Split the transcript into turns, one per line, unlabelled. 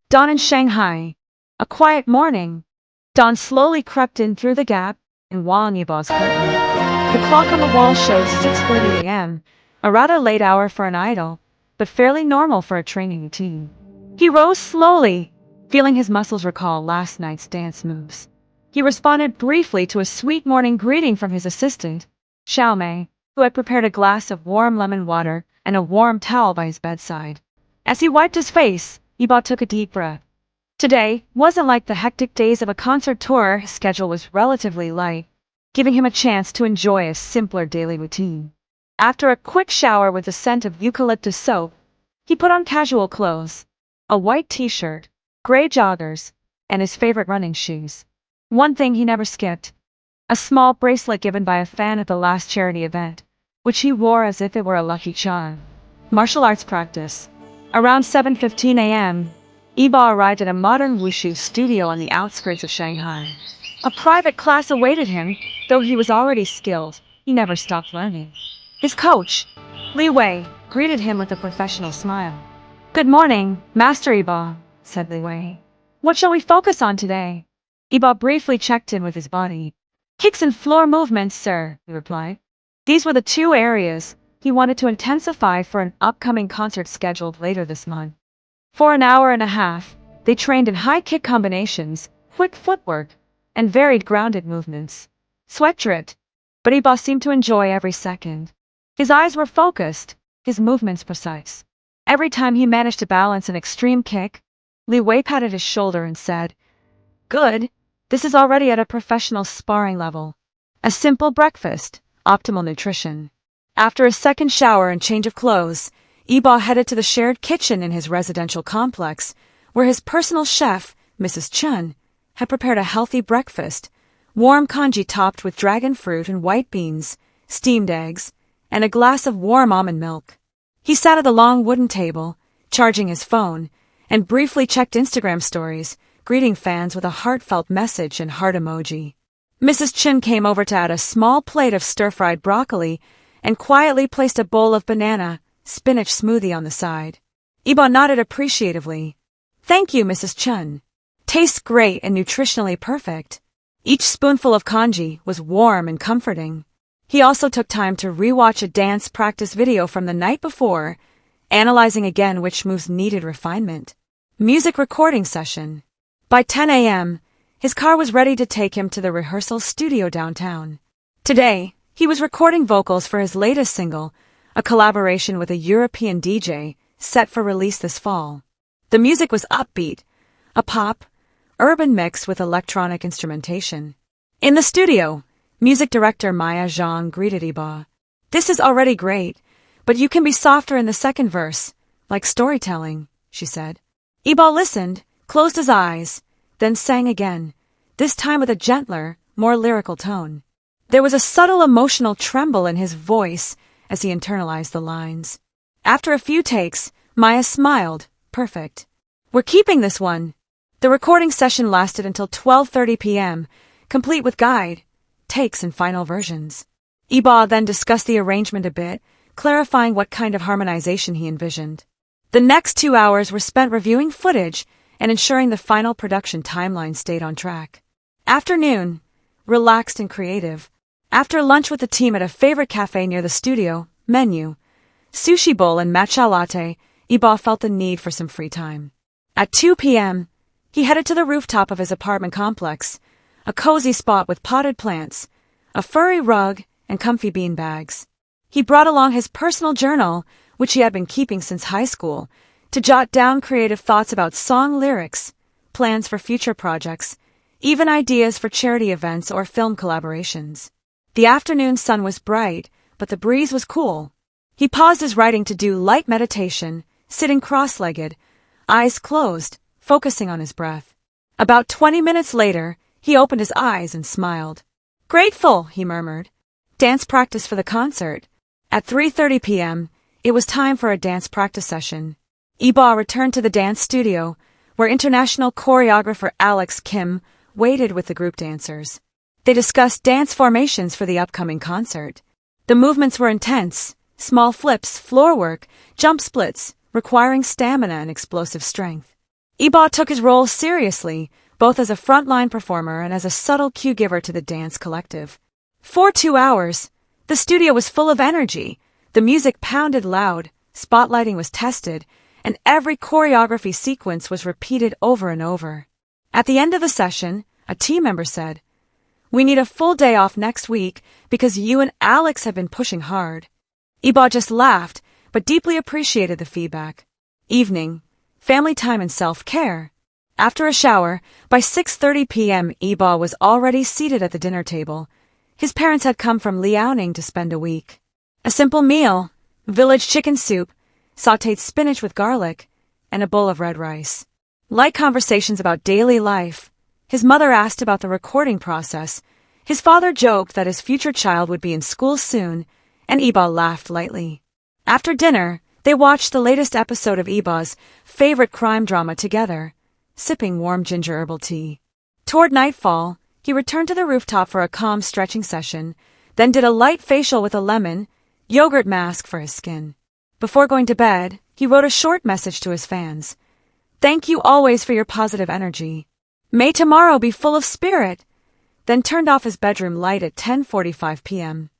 Dawn in Shanghai. A quiet morning. Dawn slowly crept in through the gap in Wang Yibo's curtain. The clock on the wall shows 6:30 a.m., a rather late hour for an idol, but fairly normal for a training routine. He rose slowly, feeling his muscles recall last night's dance moves. He responded briefly to a sweet morning greeting from his assistant, Xiaomei, who had prepared a glass of warm lemon water and a warm towel by his bedside. As he wiped his face, Yibo took a deep breath. Today wasn't like the hectic days of a concert tour. His schedule was relatively light, giving him a chance to enjoy a simpler daily routine. After a quick shower with the scent of eucalyptus soap, he put on casual clothes, a white t-shirt, gray joggers, and his favorite running shoes. One thing he never skipped: a small bracelet given by a fan at the last charity event, which he wore as if it were a lucky charm. Martial arts practice. Around 7:15 a.m., Yibo arrived at a modern wushu studio on the outskirts of Shanghai. A private class awaited him. Though he was already skilled, he never stopped learning. His coach, Li Wei, greeted him with a professional smile. "Good morning, Master Yibo," said Li Wei. "What shall we focus on today?" Yibo briefly checked in with his body. "Kicks and floor movements, sir," he replied. These were the two areas he wanted to intensify for an upcoming concert scheduled later this month. For an hour and a half, they trained in high kick combinations, quick footwork, and varied grounded movements. Sweat dripped, but Yibo seemed to enjoy every second. His eyes were focused, his movements precise. Every time he managed to balance an extreme kick, Li Wei patted his shoulder and said, "Good, this is already at a professional sparring level." A simple breakfast, optimal nutrition. After a second shower and change of clothes, Yibo headed to the shared kitchen in his residential complex, where his personal chef, Mrs. Chun, had prepared a healthy breakfast: warm congee topped with dragon fruit and white beans, steamed eggs, and a glass of warm almond milk. He sat at the long wooden table, charging his phone, and briefly checked Instagram stories, greeting fans with a heartfelt message and heart emoji. Mrs. Chun came over to add a small plate of stir-fried broccoli and quietly placed a bowl of banana, spinach smoothie on the side. Yibo nodded appreciatively. "Thank you, Mrs. Chun. Tastes great and nutritionally perfect." Each spoonful of congee was warm and comforting. He also took time to rewatch a dance practice video from the night before, analyzing again which moves needed refinement. Music recording session. By 10 a.m., his car was ready to take him to the rehearsal studio downtown. Today, he was recording vocals for his latest single, a collaboration with a European DJ set for release this fall. The music was upbeat, a pop, urban mix with electronic instrumentation. In the studio, music director xiaozhan greeted Yibo. "This is already great, but you can be softer in the second verse, like storytelling," she said. Yibo listened, closed his eyes, then sang again, this time with a gentler, more lyrical tone. There was a subtle emotional tremble in his voice as he internalized the lines. After a few takes, Maya smiled. "Perfect. We're keeping this one." The recording session lasted until 12:30 p.m., complete with guide, takes, and final versions. Yibo then discussed the arrangement a bit, clarifying what kind of harmonization he envisioned. The next 2 hours were spent reviewing footage and ensuring the final production timeline stayed on track. Afternoon, relaxed and creative. After lunch with the team at a favorite cafe near the studio, menu, sushi bowl and matcha latte, Yibo felt the need for some free time. At 2 p.m., he headed to the rooftop of his apartment complex, a cozy spot with potted plants, a furry rug, and comfy bean bags. He brought along his personal journal, which he had been keeping since high school, to jot down creative thoughts about song lyrics, plans for future projects, even ideas for charity events or film collaborations. The afternoon sun was bright, but the breeze was cool. He paused his writing to do light meditation, sitting cross-legged, eyes closed, focusing on his breath. About 20 minutes later, he opened his eyes and smiled. "Grateful," he murmured. Dance practice for the concert. At 3:30 p.m., it was time for a dance practice session. Yibo returned to the dance studio, where international choreographer Alex Kim waited with the group dancers. They discussed dance formations for the upcoming concert. The movements were intense, small flips, floor work, jump splits, requiring stamina and explosive strength. Yibo took his role seriously, both as a frontline performer and as a subtle cue giver to the dance collective. For 2 hours, the studio was full of energy. The music pounded loud, spotlighting was tested, and every choreography sequence was repeated over and over. At the end of the session, a team member said, "We need a full day off next week because you and Alex have been pushing hard." Yibo just laughed, but deeply appreciated the feedback. Evening, family time and self-care. After a shower, by 6:30 p.m. Yibo was already seated at the dinner table. His parents had come from Liaoning to spend a week. A simple meal, village chicken soup, sautéed spinach with garlic, and a bowl of red rice. Light conversations about daily life. His mother asked about the recording process. His father joked that his future child would be in school soon, and Yibo laughed lightly. After dinner, they watched the latest episode of Yibo's favorite crime drama together, sipping warm ginger herbal tea. Toward nightfall, he returned to the rooftop for a calm stretching session, then did a light facial with a lemon, yogurt mask for his skin. Before going to bed, he wrote a short message to his fans. "Thank you always for your positive energy. May tomorrow be full of spirit," then turned off his bedroom light at 10:45 p.m.